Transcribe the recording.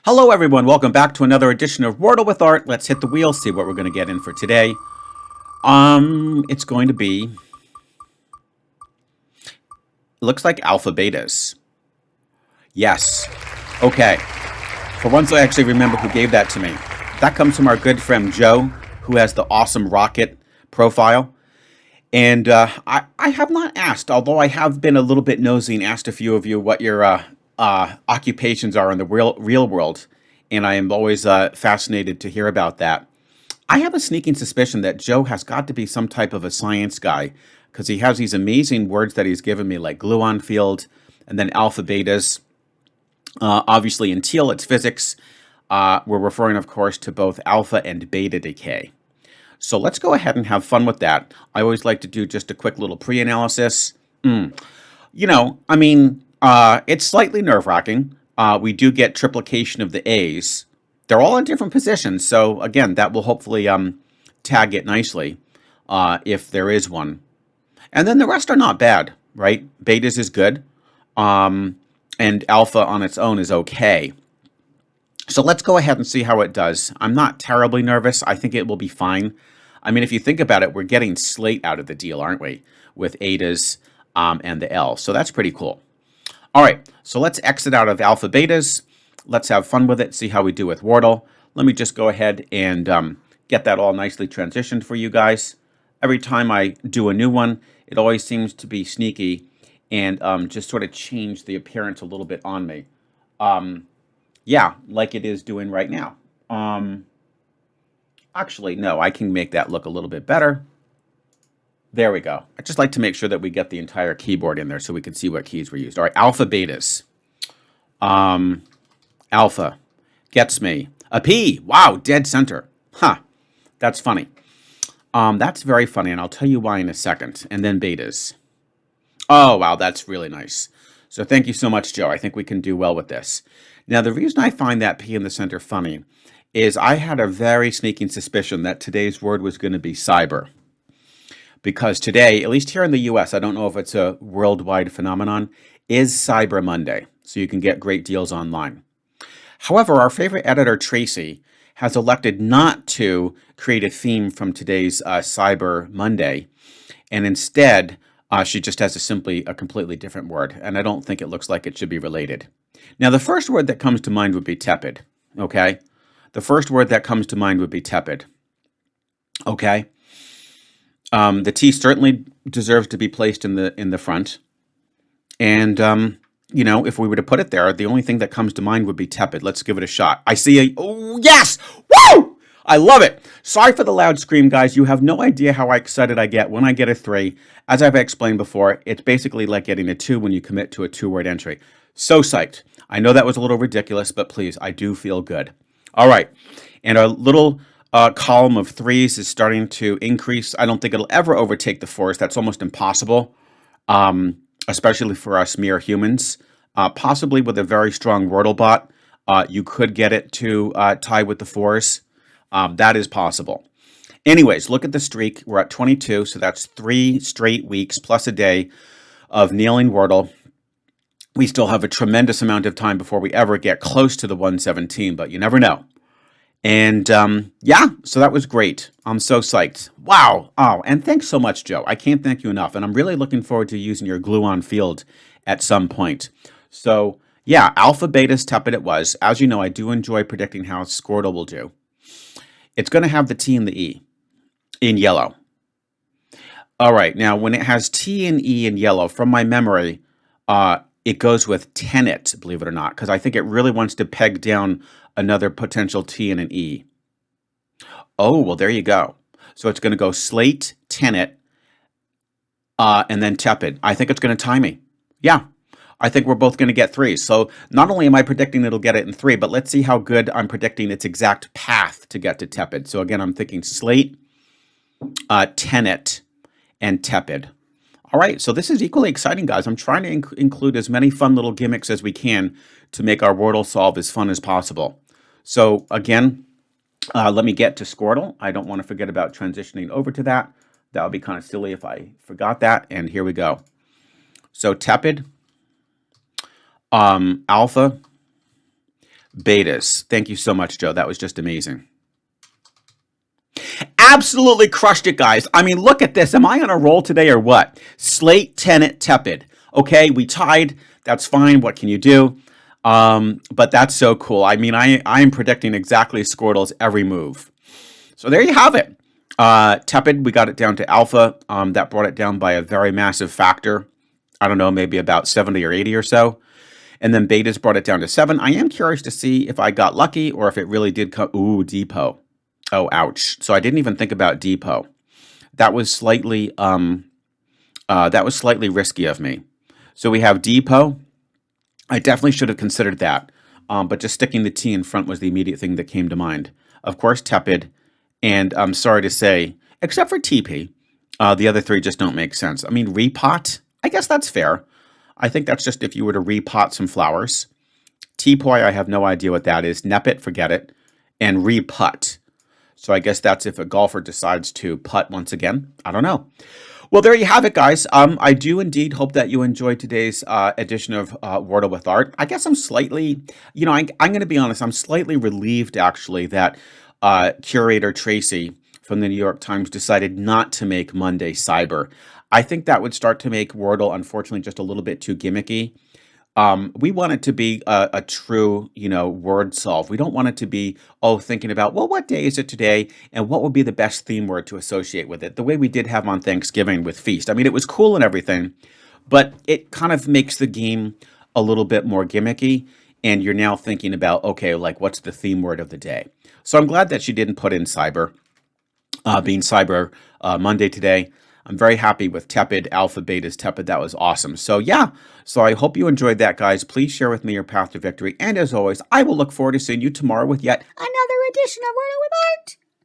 Hello everyone, welcome back to another edition of Wordle with Art. Let's hit the wheel, see what we're going to get in for today. It's going to be, looks like alpha betas. Yes. Okay. For once I actually remember who gave that to me. That comes from our good friend Joe, who has the awesome rocket profile. And I have not asked, although I have been a little bit nosy and asked a few of you what your occupations are in the real world. And I am always fascinated to hear about that. I have a sneaking suspicion that Joe has got to be some type of a science guy because he has these amazing words that he's given me, like gluon field and then alpha betas. Obviously, in teal, it's physics. We're referring, of course, to both alpha and beta decay. So let's go ahead and have fun with that. I always like to do just a quick little pre-analysis. It's slightly nerve-wracking. We do get triplication of the A's. They're all in different positions, so again, that will hopefully tag it nicely if there is one. And then the rest are not bad, right? Betas is good, and alpha on its own is okay. So let's go ahead and see how it does. I'm not terribly nervous. I think it will be fine. I mean, if you think about it, we're getting slate out of the deal, aren't we? With A's and the L. So that's pretty cool. All right, so let's exit out of alpha betas. Let's have fun with it, see how we do with Wordle. Let me just go ahead and get that all nicely transitioned for you guys. Every time I do a new one, it always seems to be sneaky and just sort of change the appearance a little bit on me. Yeah, like it is doing right now. Actually, no, I can make that look a little bit better. There we go. I just like to make sure that we get the entire keyboard in there so we can see what keys were used. All right, alpha betas. Alpha gets me a P. Wow, dead center. Huh, that's funny. That's very funny, and I'll tell you why in a second. And then betas. Oh, wow, that's really nice. So thank you so much, Joe. I think we can do well with this. Now, the reason I find that P in the center funny is I had a very sneaking suspicion that today's word was going to be cyber. Because today, at least here in the US, I don't know if it's a worldwide phenomenon, is Cyber Monday. So you can get great deals online. However, our favorite editor, Tracy, has elected not to create a theme from today's Cyber Monday. And instead, she just has simply a completely different word. And I don't think it looks like it should be related. Now, the first word that comes to mind would be tepid. Okay? The first word that comes to mind would be tepid. Okay? The T certainly deserves to be placed in the front. And, if we were to put it there, the only thing that comes to mind would be tepid. Let's give it a shot. I see oh, yes! Woo! I love it. Sorry for the loud scream, guys. You have no idea how excited I get when I get a 3. As I've explained before, it's basically like getting a 2 when you commit to a 2-word entry. So psyched. I know that was a little ridiculous, but please, I do feel good. All right. And our little column of 3s is starting to increase. I don't think it'll ever overtake the 4s. That's almost impossible, especially for us mere humans. Possibly with a very strong Wordle bot, you could get it to tie with the 4s. That is possible. Anyways, look at the streak. We're at 22, so that's 3 straight weeks plus a day of nailing Wordle. We still have a tremendous amount of time before we ever get close to the 117, but you never know. And yeah, so that was great. I'm so psyched. Wow. Oh, and thanks so much, Joe. I can't thank you enough. And I'm really looking forward to using your gluon field at some point. So yeah, alpha, betas, tepid it was. As you know, I do enjoy predicting how Scoredle will do. It's going to have the T and the E in yellow. All right. Now, when it has T and E in yellow, from my memory, it goes with tenet, believe it or not, because I think it really wants to peg down another potential T and an E. Oh, well, there you go. So it's going to go slate, tenet, and then tepid. I think it's going to tie me. Yeah, I think we're both going to get 3s. So not only am I predicting it'll get it in 3, but let's see how good I'm predicting its exact path to get to tepid. So again, I'm thinking slate, tenet, and tepid. All right, so this is equally exciting, guys. I'm trying to include as many fun little gimmicks as we can to make our Wordle solve as fun as possible. So again, let me get to Scoredle. I don't want to forget about transitioning over to that. That would be kind of silly if I forgot that. And here we go. So tepid, alpha, betas. Thank you so much, Joe. That was just amazing. Absolutely crushed it, guys. I mean, look at this. Am I on a roll today or what? Slate, Tenet, Tepid. Okay, we tied. That's fine. What can you do? But that's so cool. I mean, I am predicting exactly Scoredle's every move. So there you have it. Tepid, we got it down to alpha. That brought it down by a very massive factor. I don't know, maybe about 70 or 80 or so. And then betas brought it down to 7. I am curious to see if I got lucky or if it really did come. Ooh, depot. Oh, ouch. So I didn't even think about depot. That was slightly risky of me. So we have depot. I definitely should have considered that. But just sticking the T in front was the immediate thing that came to mind. Of course, tepid. And I'm sorry to say, except for TP, the other three just don't make sense. I mean, repot, I guess that's fair. I think that's just if you were to repot some flowers. Teapoy, I have no idea what that is. Nepit, forget it. And reput. So I guess that's if a golfer decides to putt once again. I don't know. Well, there you have it, guys. I do indeed hope that you enjoyed today's edition of Wordle with Art. I guess I'm slightly, I'm going to be honest, I'm slightly relieved, actually, that curator Tracy from the New York Times decided not to make Monday Cyber. I think that would start to make Wordle, unfortunately, just a little bit too gimmicky. We want it to be a true, word solve. We don't want it to be, thinking about, well, what day is it today? And what would be the best theme word to associate with it? The way we did have on Thanksgiving with Feast. I mean, it was cool and everything, but it kind of makes the game a little bit more gimmicky. And you're now thinking about, okay, like what's the theme word of the day? So I'm glad that she didn't put in cyber, being Cyber Monday today. I'm very happy with tepid, alpha, betas, tepid. That was awesome. So yeah, so I hope you enjoyed that, guys. Please share with me your path to victory. And as always, I will look forward to seeing you tomorrow with yet another edition of Wordle with Art.